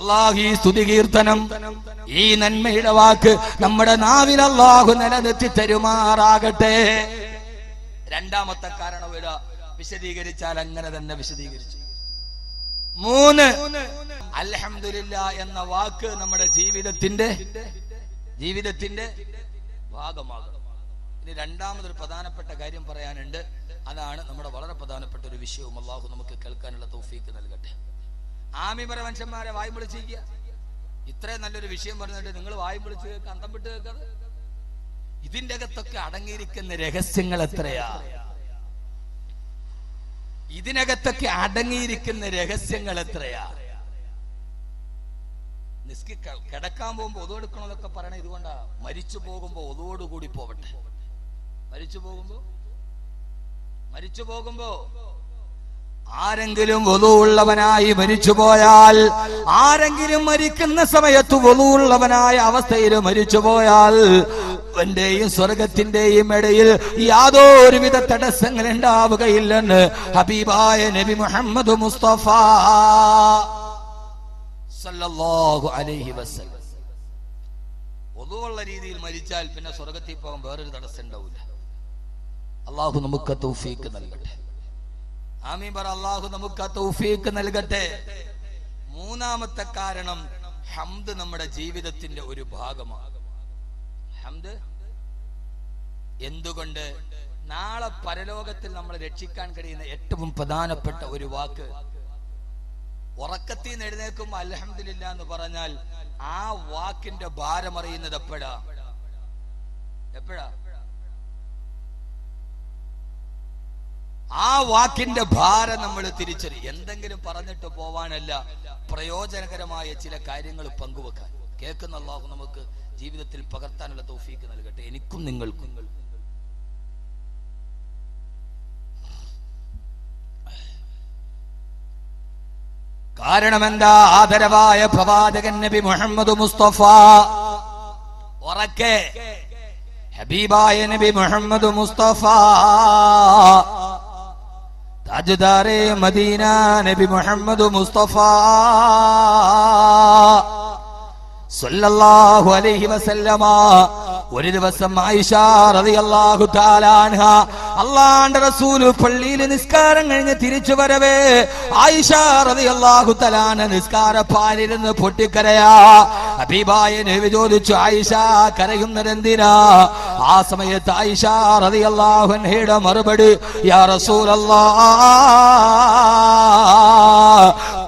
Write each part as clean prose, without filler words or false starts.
അല്ലാഹു ഈ സ്തുതി കീർത്തനം, ഈ നന്മയുടെ വാക്ക് നമ്മുടെ നാവിൽ അല്ലാഹു നിലനിർത്തി തരുമാറാകട്ടെ. രണ്ടാമത്തെ കാരണം വിശദീകരിച്ചാൽ അങ്ങനെ തന്നെ വിശദീകരിച്ചു. 3, അൽഹംദുലില്ലാ എന്ന വാക്ക് നമ്മുടെ ജീവിതത്തിന്റെ ഭാഗമാകണം. ഇനി രണ്ടാമതൊരു പ്രധാനപ്പെട്ട കാര്യം പറയാനുണ്ട്. അതാണ് നമ്മുടെ വളരെ പ്രധാനപ്പെട്ട ഒരു വിഷയവും. അല്ലാഹു നമുക്ക് കേൾക്കാനുള്ള തൗഫീക്ക് നൽകട്ടെ. ആമീൻ പറ മനുഷ്യന്മാരെ, വായും വിളിച്ചിരിക്കുക. ഇത്രയും നല്ലൊരു വിഷയം പറഞ്ഞിട്ട് നിങ്ങൾ വായും വിളിച്ച് കേൾക്കുക, അന്തം വിട്ട് കേൾക്കാതെ. ഇതിന്റെ അകത്തൊക്കെ അടങ്ങിയിരിക്കുന്ന രഹസ്യങ്ങൾ എത്രയാ! ഇതിനകത്തൊക്കെ അടങ്ങിയിരിക്കുന്ന രഹസ്യങ്ങൾ എത്രയാ! കിടക്കാൻ പോകുമ്പോ ഒതുവെടുക്കണമെന്നൊക്കെ പറയണ ഇതുകൊണ്ടാ. മരിച്ചു പോകുമ്പോ ഒതുവോടുകൂടി പോവട്ടെ. മരിച്ചു പോകുമ്പോ ആരെങ്കിലും വളുവുള്ളവനായി മരിച്ചുപോയാൽ, ആരെങ്കിലും മരിക്കുന്ന സമയത്ത് വളുവുള്ളവനായ അവസ്ഥയിൽ മരിച്ചുപോയാൽ അവന്റെയും സ്വർഗത്തിന്റെയും ഇടയിൽ യാതൊരുവിധ തടസ്സങ്ങൾ ഉണ്ടാവുകയില്ലെന്ന് ഹബീബായ നബി മുഹമ്മദ് മുസ്തഫ സല്ലല്ലാഹു അലൈഹി വസല്ലം. വളുവുള്ള രീതിയിൽ മരിച്ചാൽ പിന്നെ സ്വർഗത്തിൽ പോകാൻ വേറൊരു തടസ്സം ഉണ്ടാവില്ല. അല്ലാഹു നമുക്ക് തൗഫീക്ക് നൽകട്ടെ. ആമീൻ പറ. അല്ലാഹു നമുക്ക് തൗഫീക്ക് നൽകട്ടെ. മൂന്നാമത്തെ കാരണം, ഹംദ് നമ്മുടെ ജീവിതത്തിന്റെ ഒരു ഭാഗമാണ്. ഹംദ് എന്തുകൊണ്ട്? നാളെ പരലോകത്തിൽ നമ്മൾ രക്ഷിക്കാൻ കഴിയുന്ന ഏറ്റവും പ്രധാനപ്പെട്ട ഒരു വാക്ക്. ഉറക്കത്തിൽ നിന്ന് എഴുന്നേൽക്കുമ്പോൾ അൽഹംദുലില്ലാ എന്ന് പറഞ്ഞാൽ ആ വാക്കിന്റെ ഭാരം അറിയുന്നത് എപ്പോഴാ? ആ വാക്കിന്റെ ഭാരം നമ്മൾ തിരിച്ചറിയും. എന്തെങ്കിലും പറഞ്ഞിട്ട് പോവാനല്ല, പ്രയോജനകരമായ ചില കാര്യങ്ങൾ പങ്കുവെക്കാൻ. കേൾക്കുന്ന അല്ലാഹു നമുക്ക് ജീവിതത്തിൽ പകർത്താനുള്ള തൗഫീക്ക് നൽകട്ടെ, എനിക്കും നിങ്ങൾക്കും. കാരണം എന്താ? ആദരവായ പ്രവാചകൻ നബി മുഹമ്മദ് മുസ്തഫ ഉറക്കെ ഹബീബായ നബി മുഹമ്മദ് മുസ്തഫ താജ്ദാരെ മദീന നബി മുഹമ്മദ് മുസ്തഫ സല്ലല്ലാഹു അലൈഹി വസല്ലമ ഒരു ദിവസം ആയിഷ റളിയല്ലാഹു തആല അൻഹ അല്ലാഹുവിന്റെ റസൂൽ പള്ളിയിൽ നിസ്കാരം കഴിഞ്ഞ് തിരിച്ചു വരവേ ആയിഷ റളിയല്ലാഹു തആല നിസ്കാരപ്പാലിരുന്ന് പൊട്ടിക്കരയാ. ഹബീബായ നബി ചോദിച്ചു, ആയിഷ കരയുന്നതെന്തിനാ? ആ സമയത്ത് ആയിഷ റളിയല്ലാഹു അൻഹയുടെ മറുപടി, യാ റസൂലല്ലാഹ്,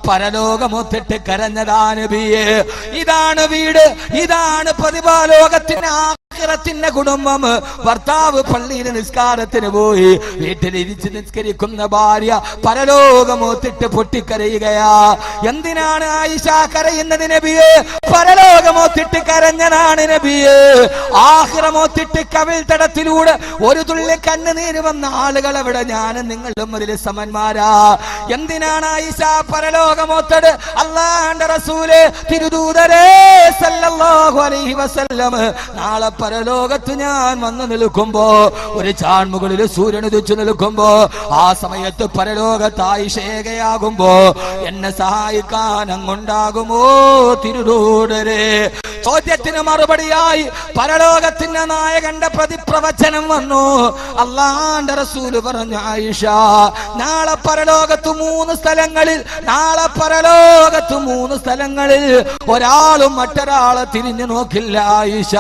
പരലോകമൊത്തിട്ട് കരഞ്ഞതാ നബിയേ. ഇതാണ് വീട്, ഇതാണ് പ്രതിഭാലോകത്തിന്റെ ആഖിറത്തിന്റെ കുടുംബം. ഭർത്താവ് പള്ളിയിൽ നിസ്കാരത്തിന് പോയി, വീട്ടിലിരിച്ച് നിസ്കരിക്കുന്ന ഭാര്യ പരലോകമൊത്തിട്ട് പൊട്ടിക്കരയുകയാ. എന്തിനാണ് ആയിഷ കരയുന്നത് നബിയേ? പരലോകമൊത്തിട്ട് കരഞ്ഞതാണ് നബിയേ. ആഖിറമൊത്തിട്ട് കവിൾ തടത്തിലൂടെ ഒരു തുള്ളി കണ്ണുനീര് വന്ന ആളുകൾ അവിടെ ഞാനും നിങ്ങളും അതിൽ സമന്മാരാ. എന്തിനാണ് ആയിഷ പരലോകമൊത്തത്? അല്ലാഹുവിന്റെ റസൂല് തിരുദൂതരേ സല്ലല്ലാഹു അലൈഹി വസല്ലം, നാളെ പരലോകത്ത് ഞാൻ വന്നു നിൽക്കുമ്പോ, ഒരു ചാൺമുകളിൽ സൂര്യൻ ഉദിച്ചു നിൽക്കുമ്പോ, ആ സമയത്ത് പരലോകത്ത് ആയിഷേകയാകുമ്പോ എന്നെ സഹായിക്കാൻ അങ്ങുണ്ടാകുമോ തിരുദൂതരേ? ചോദ്യത്തിന് മറുപടിയായി പരലോകത്തിന്റെ നായകന്റെ പ്രതിപ്രവചനം വന്നു. അല്ലാഹുവിന്റെ റസൂല് പറഞ്ഞു, ആയിഷ, നാളെ പരലോകത്ത് 3 സ്ഥലങ്ങളിൽ, നാളെ പരലോകത്ത് 3 സ്ഥലങ്ങളിൽ ഒരാളും മറ്റൊരാളെ തിരിഞ്ഞു നോക്കില്ല ആയിഷ.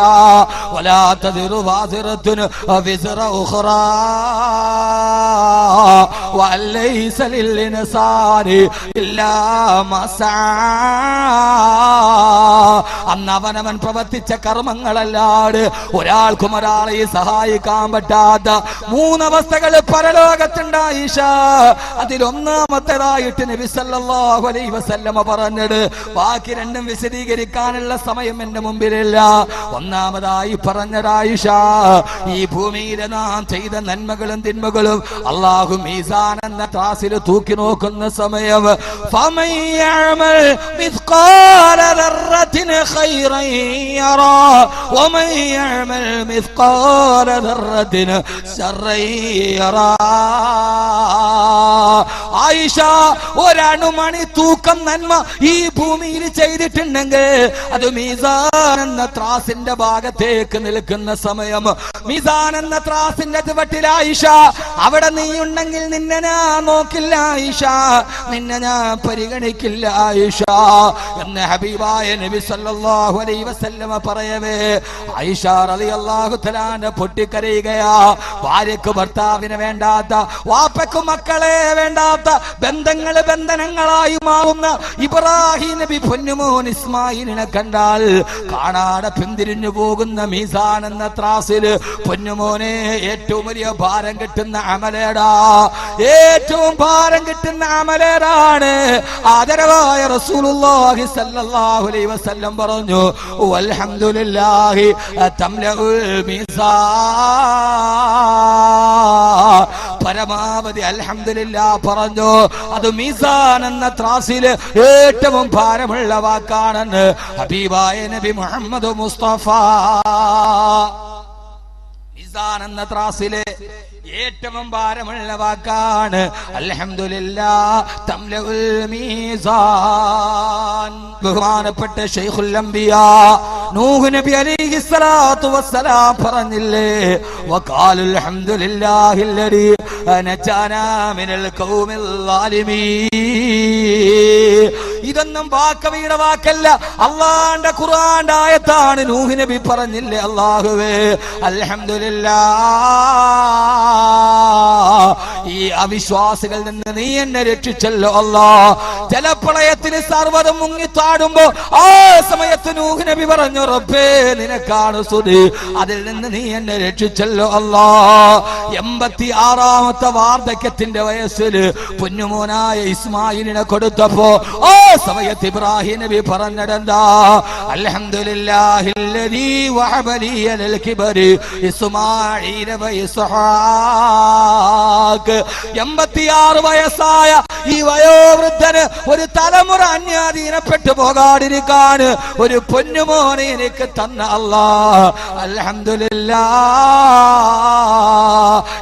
വലാ തദിറു വാസിറത്തുൻ വിസ്റ ഉഖറാ വലൈസ ലിൽഇൻസാനി ഇല്ലാ മസാ. അന്ന് അവനവൻ പ്രവർത്തിച്ച കർമ്മങ്ങളല്ലാതെ ഒരാൾക്കും ഒരാളെ സഹായിക്കാൻ പറ്റാത്ത 3 അവസ്ഥകൾ പരലോകത്തുണ്ടായിഷ. അതിലൊന്നാമത്തേതായിട്ട് നബി സല്ലല്ലാഹു അലൈഹി വസല്ലമ പറഞ്ഞത്. ബാക്കി 2 വിശദീകരിക്കാനുള്ള സമയം എന്റെ മുമ്പിലില്ല. ഒന്നാമതായി പറഞ്ഞതായിഷ, ഈ ഭൂമിയിലെ നാം ചെയ്ത നന്മകളും തിന്മകളും അല്ലാഹു മീസാൻ എന്ന ത്രാസിൽ തൂക്കി നോക്കുന്ന സമയം ഫമൻ യഅമൽ മിസ്ഖാല ദർറത്തിൻ خيرا يرى ومن يعمل مثقال ذرة شرا يرى. ആയിഷ, ഒരണുമണി തൂക്കം നന്മ ഈ ഭൂമിയിൽ ചെയ്തിട്ടുണ്ടെങ്കിൽ അത് മീസാൻ എന്ന ത്രാസിന്റെ ഭാഗത്തേക്ക് നിൽക്കുന്ന സമയം, മീസാൻ എന്ന ത്രാസിന്റെ ചുവട്ടിൽ ആയിഷ, അവിടെ നീ ഉണ്ടെങ്കിൽ നിന്നെ ഞാൻ നോക്കില്ല ആയിഷ, നിന്നെ ഞാൻ പരിഗണിക്കില്ല ആയിഷ എന്ന് ഹബീബായ നബി സല്ലല്ലാഹു അലൈഹി വസല്ലമ പറയവേ ആയിഷ റളിയല്ലാഹു തആല പൊട്ടിക്കരയുകയാ. ഭാര്യക്ക് ഭർത്താവിനെ വേണ്ടാത്ത, വാപ്പക്ക് മക്കളെ വേണ്ടാത്ത, ബന്ധങ്ങൾ ബന്ധനങ്ങളായി മാറുന്ന ഇബ്രാഹിം നബി പൊന്നുമോൻ ഇസ്മായിലിനെ കണ്ടാൽ കാണാതെ പിന്തിരിഞ്ഞു പോകുന്ന മീസാൻ എന്ന ത്രാസിൽ പൊന്നുമോനെ ഏറ്റവും വലിയ ഭാരം കിട്ടുന്ന അമലേടാ, ഏറ്റവും ഭാരം കിട്ടുന്ന അമലേടാണ്. ആദരവായ റസൂലുള്ളാഹി സ്വല്ലല്ലാഹു അലൈഹി വസല്ലം പറഞ്ഞു, വൽഹംദുലില്ലാഹി തംലഉൽ മീസാൻ. പരമാവധി അൽഹംദുലില്ലാഹ് പറഞ്ഞു, അത് മീസാൻ എന്ന ത്രാസിൽ ഏറ്റവും ഭാരമുള്ള വാക്കാണെന്ന് ഹബീബായ നബി മുഹമ്മദ് മുസ്തഫ. മീസാൻ എന്ന ത്രാസിലെ ഏറ്റവും ഭാരമുള്ള വാക്കാണ് അൽഹംദുലില്ലാഹ് തംലഉൽ മീസാൻ. ബഹുമാനപ്പെട്ട ശൈഖുൽ അംബിയാ നൂഹ് നബി അലൈഹിസ്സലാത്തു വസ്സലാം പറഞ്ഞില്ലേ, വഖാലുൽ ഹംദുലില്ലാഹില്ലദീ നജാനാ മിനൽ ഖൗമിൽ ളാലിമീൻ. ഇതൊന്നും വാക്കവിയുടെ വാക്കല്ല, അള്ളാന്റെ ഖുർആന്റെ ആയത്താണ്. നൂഹ് നബി പറഞ്ഞില്ലേ, അല്ലാഹുവേ അൽഹംദുലില്ലാഹ്, ഈ അവിശ്വാസികളിൽ നിന്ന് നീ എന്നെ രക്ഷിച്ചല്ലോ അല്ലാ. ജലപ്രളയത്തിന് സർവ്വതും മുങ്ങിത്താടുമ്പോ ആ സമയത്ത് നൂഹ് നബി പറഞ്ഞു, റബ്ബേ നിനക്കാണ് സ്തുതി, അതിൽ നിന്ന് നീ എന്നെ രക്ഷിച്ചല്ലോ അല്ലാ. 86ാമത്തെ വാർദ്ധക്യത്തിന്റെ വയസ്സിൽ പൊന്നുമോനായ ഇസ്മായിലിനെ കൊടുത്തപ്പോ ആ സമയത്ത് ഇബ്രാഹിം നബി പറഞ്ഞിടെന്താ, അൽഹംദുലില്ലാഹില്ലദീ വഹബ ലീ അലൽ കിബരി ഇസ്മാഈല വ ഇസ്ഹാഖ്. 86 വയസ്സായ ഈ വയോവൃദ്ധന് ഒരു തലമുറ അന്യാധീനപ്പെട്ടു പോകാതിരിക്കാൻ ഒരു പൊന്നുമോനെ എനിക്ക് തന്ന അല്ലാഹ്, അൽഹംദുലില്ലാഹ്.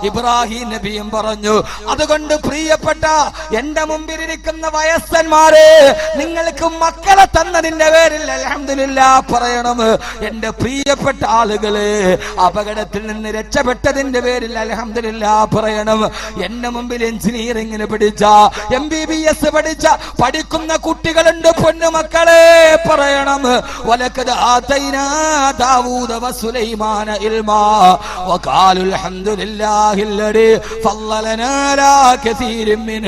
ഇബ്രാഹിം നബിയും പറഞ്ഞു, അതുകൊണ്ട് പ്രിയപ്പെട്ട എന്റെ മുമ്പിലിരിക്കുന്ന വയസ്സന്മാരെ, നിങ്ങൾക്ക് മക്കളെ തന്നതിന്റെ പേരിൽ അൽഹംദുലില്ലാഹ് പറയണം. എന്റെ പ്രിയപ്പെട്ട ആളുകളെ, അപകടത്തിൽ നിന്ന് രക്ഷപ്പെട്ടതിന്റെ പേരിൽ അൽഹംദുലില്ലാഹ് പറയണം. എന്റെ മുമ്പിൽ എഞ്ചിനീയറിംഗിന് പഠിച്ച, MBBS പഠിക്കുന്ന കുട്ടികളുണ്ട്, പൊന്നുമക്കളെ പറയണം. വലഖദ് ആതൈനാ ദാവൂദ വസുലൈമാന ഇൽമാ വഖാലുൽ ഹംദുലില്ലാഹില്ലദീ ഫളലനാ അലാ കസീരിൻ മിൻ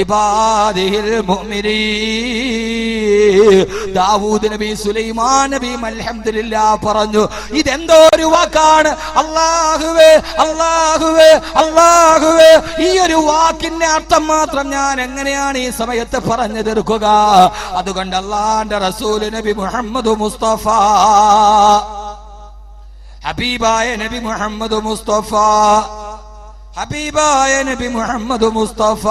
ഇബാദിഹിൽ മുഅ്മിനീൻ. ദാവൂദ് നബി, സുലൈമാൻ നബി അൽഹംദുലില്ലാഹ് പറഞ്ഞു. ഇതെന്തോ ഒരു വാക്കാണ്. അല്ലാഹുവേ അല്ലാഹുവേ അല്ലാഹുവേ, ഈ ഒരു വാക്കിന്റെ അർത്ഥം മാത്രം ഞാൻ എങ്ങനെയാണ് ഈ സമയത്ത് പറഞ്ഞു തീർക്കുക? അതുകൊണ്ട് അല്ലാഹുവിന്റെ റസൂൽ നബി മുഹമ്മദ് മുസ്തഫ, ഹബീബായ നബി മുഹമ്മദ് മുസ്തഫ, ഹബീബായ നബി മുഹമ്മദ് മുസ്തഫ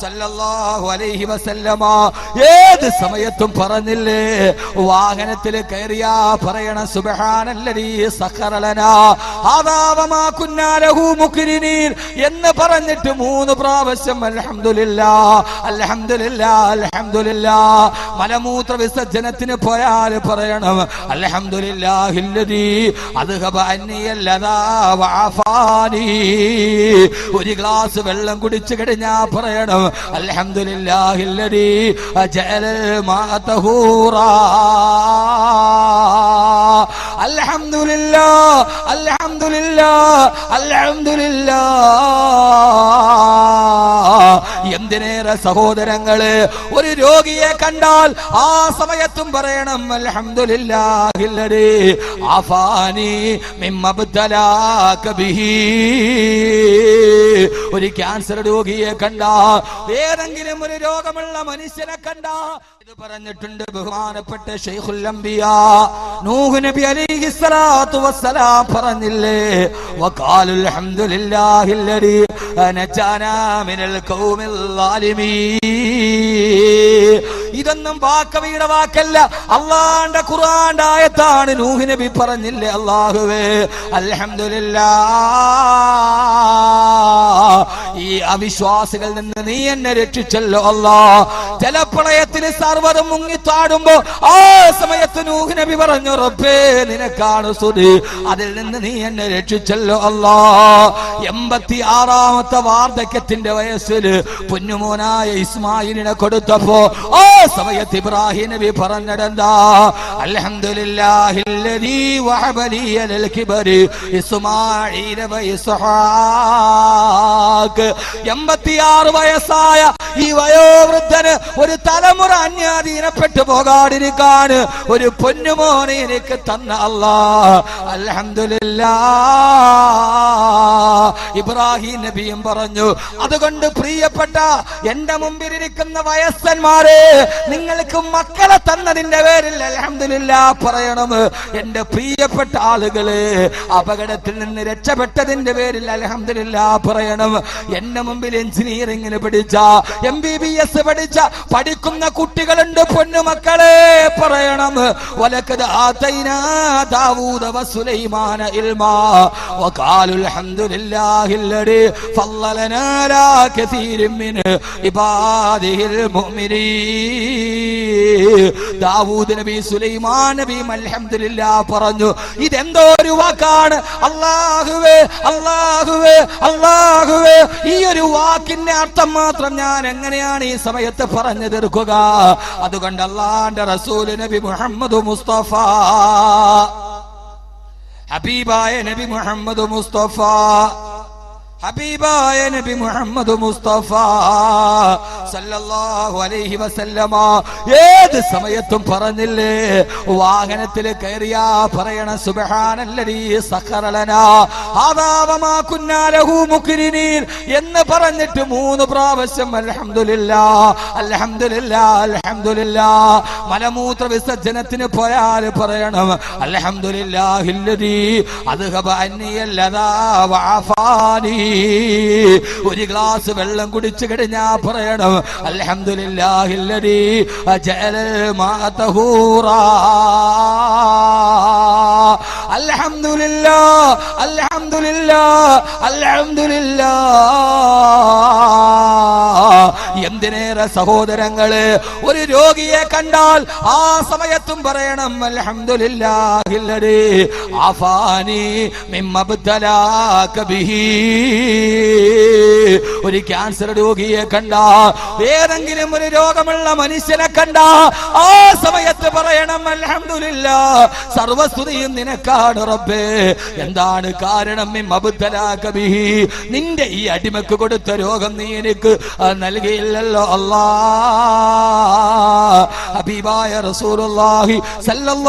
സല്ലല്ലാഹു അലൈഹി വസല്ലമ ഏത് സമയത്തും പറഞ്ഞില്ലേ, വാഹനത്തിൽ കയറിയാ പറയണം സുബ്ഹാനല്ലദീ സഖറ ലനാ ഹാദാ വമാ കുന്നാ ലഹു മുഖ്രിനീൻ എന്ന് പറഞ്ഞിട്ട് 3 പ്രാവശ്യം അൽഹംദുലില്ലാഹ് അൽഹംദുലില്ലാഹ് അൽഹംദുലില്ലാഹ്. മലമൂത്ര വിസർജനത്തിന് പോയാൽ പറയണം അൽഹംദുലില്ലാഹില്ലദീ അദ്ഹബ അന്നിയല്ലദാ വഅഫാനി. ഒരു ഗ്ലാസ് വെള്ളം കുടിച്ചു കഴിഞ്ഞാ പറയണം അൽഹംദുലില്ലാഹില്ലദീ ജഅലൽ മാഅ തഹൂറാ. അൽഹംദുലില്ലാഹ് അൽഹംദുലില്ലാഹ് അൽഹംദുലില്ലാഹ്. എന്തിനേറെ സഹോദരങ്ങളെ, ഒരു രോഗിയെ കണ്ടാൽ ആ സമയത്തും പറയണം അൽഹംദുലില്ലാഹില്ലദീ ആഫാനി മിമ്മബ്തലാക ബിഹി. ഒരു ക്യാൻസർ രോഗിയെ കണ്ടാ, ഏതെങ്കിലും ഒരു രോഗമുള്ള മനുഷ്യനെ കണ്ടാ ഇത് പറഞ്ഞിട്ടുണ്ട് ബഹുമാനപ്പെട്ട ശൈഖുൽ അംബിയാ നൂഹ് നബി അലൈഹിസ്സലാത്തു വസ്സലാം പറഞ്ഞില്ലേ, വഖാലുൽ ഹംദുലില്ലാഹില്ലദീ നജാനാ മിനൽ ഖൗമിൽ ളാലിമീൻ. ഇതൊന്നും വാക്കവിയുടെ വാക്കല്ല, അള്ളാന്റെ ഖുർആന്റെ ആയത്താണ്. നൂഹ് നബി പറഞ്ഞില്ലേ, അല്ലാഹുവേ അൽഹംദുലില്ലാഹ്, ഈ അവിശ്വാസികളിൽ നിന്ന് നീ എന്നെ രക്ഷിച്ചല്ലോ അല്ലാ. ജലപ്രളയത്തിന് സർവ്വതും മുങ്ങിത്താടുമ്പോ ആ സമയത്ത് നൂഹ് നബി പറഞ്ഞു, റബ്ബേ നിനക്കാണ് സ്തുതി, അതിൽ നിന്ന് നീ എന്നെ രക്ഷിച്ചല്ലോ അല്ലാ. 86ാമത്തെ വാർദ്ധക്യത്തിന്റെ വയസ്സിൽ പൊന്നുമോനായ ഇസ്മായിലിനെ കൊടുത്തപ്പോ ആ സമയത്ത് ഇബ്രാഹിം നബി പറഞ്ഞതെന്താ, അൽഹംദുലില്ലാഹില്ലദീ വഹബ ലീ അലൽ കിബരി ഇസ്മാഈല വ ഇസ്ഹാഖ്. 86 വയസ്സായ ഈ വയോവൃദ്ധന് ഒരു തലമുറ അന്യാധീനപ്പെട്ടു പോകാതിരിക്കാൻ ഒരു പൊന്നുമോനെ എനിക്ക് തന്ന അല്ലാഹ്, അൽഹംദുലില്ലാഹ്. ഇബ്രാഹിം നബിയും പറഞ്ഞു, അതുകൊണ്ട് പ്രിയപ്പെട്ട എന്റെ മുമ്പിലിരിക്കുന്ന വയസ്സന്മാരെ, നിങ്ങൾക്ക് മക്കളെ തന്നതിന്റെ പേരിൽ അൽഹംദുലില്ലാഹ് പറയണം. എന്റെ പ്രിയപ്പെട്ട ആളുകളെ, അപകടത്തിൽ നിന്ന് രക്ഷപ്പെട്ടതിന്റെ പേരിൽ അൽഹംദുലില്ലാഹ് പറയണം. എന്റെ മുമ്പിൽ എഞ്ചിനീയറിംഗിന് പഠിച്ച, MBBS പഠിക്കുന്ന കുട്ടികളുണ്ട്, പൊന്നുമക്കളെ പറയണം. വലഖദ് ആതൈനാ ദാവൂദ വസുലൈമാന ഇൽമാ വഖാലു അൽഹംദുലില്ലാഹില്ലദീ ഫളലനാ അലാ കസീരിൻ മിൻ ഇബാദിഹിൽ മുഅ്മിനീൻ. ദാവൂദ് നബി, സുലൈമാൻ നബിയും അൽഹംദുലില്ലാഹ് പറഞ്ഞു. ഇതെന്തോ ഒരു വാക്കാണ്. അല്ലാഹുവേ അല്ലാഹുവേ അല്ലാഹുവേ, ഈ ഒരു വാക്കിന്റെ അർത്ഥം മാത്രം ഞാൻ എങ്ങനെയാണ് ഈ സമയത്ത് പറഞ്ഞു തീർക്കുക? അതുകൊണ്ട് അല്ലാഹുവിന്റെ റസൂൽ നബി മുഹമ്മദ് മുസ്തഫ, ഹബീബായ നബി മുഹമ്മദ് മുസ്തഫ, ഹബീബായ നബി മുഹമ്മദ് മുസ്തഫ സല്ലല്ലാഹു അലൈഹി വസല്ലമ ഏത് സമയത്തും പറഞ്ഞില്ലേ, വാഹനത്തിൽ കയറിയാ പറയണ സുബ്ഹാനല്ലദീ സഖറ ലനാ ഹാദാ വമാ കുന്നാ ലഹു മുഖ്രിനീൻ എന്ന് പറഞ്ഞിട്ട് 3 പ്രാവശ്യം അൽഹംദുലില്ലാഹ് അൽഹംദുലില്ലാഹ് അൽഹംദുലില്ലാഹ്. മലമൂത്ര വിസർജനത്തിന് പോയാൽ പറയണം അൽഹംദുലില്ലാഹില്ലദീ അദ്ഹബ അന്നിയല്ലദാ വഅഫാനി. ഒരു ഗ്ലാസ് വെള്ളം കുടിച്ചു കഴിഞ്ഞാ പറയണം അൽഹംദുലില്ലാഹില്ലദീ ജഅലൽ മാഅ തഹൂറാ. അൽഹംദുലില്ലാഹ് അൽഹംദുലില്ലാഹ് അൽഹംദുലില്ലാഹ്. എന്തിനേറെ സഹോദരങ്ങളെ, ഒരു രോഗിയെ കണ്ടാൽ ആ സമയത്തും പറയണം അൽഹംദുലില്ലാഹില്ലദീ ആഫാനി മിമ്മബ്തലാക ബിഹി. ഒരു ക്യാൻസർ രോഗിയെ കണ്ട, ഏതെങ്കിലും ഒരു രോഗമുള്ള മനുഷ്യനെ കണ്ട ആ സമയത്ത് പറയണം അൽഹംദുലില്ലാഹ്, സർവസ്തുതിയും നിനക്കാണ് റബ്ബേ. എന്താണ് കാരണം? മിമ്മബ്തലാക ബിഹി, നിന്റെ ഈ അടിമക്ക് കൊടുത്ത രോഗം നീ എനിക്ക് നൽകിയില്ലല്ലോ അല്ലാഹ്. ഹബീബായ റസൂലുള്ളാഹി സല്ലല്ലാഹു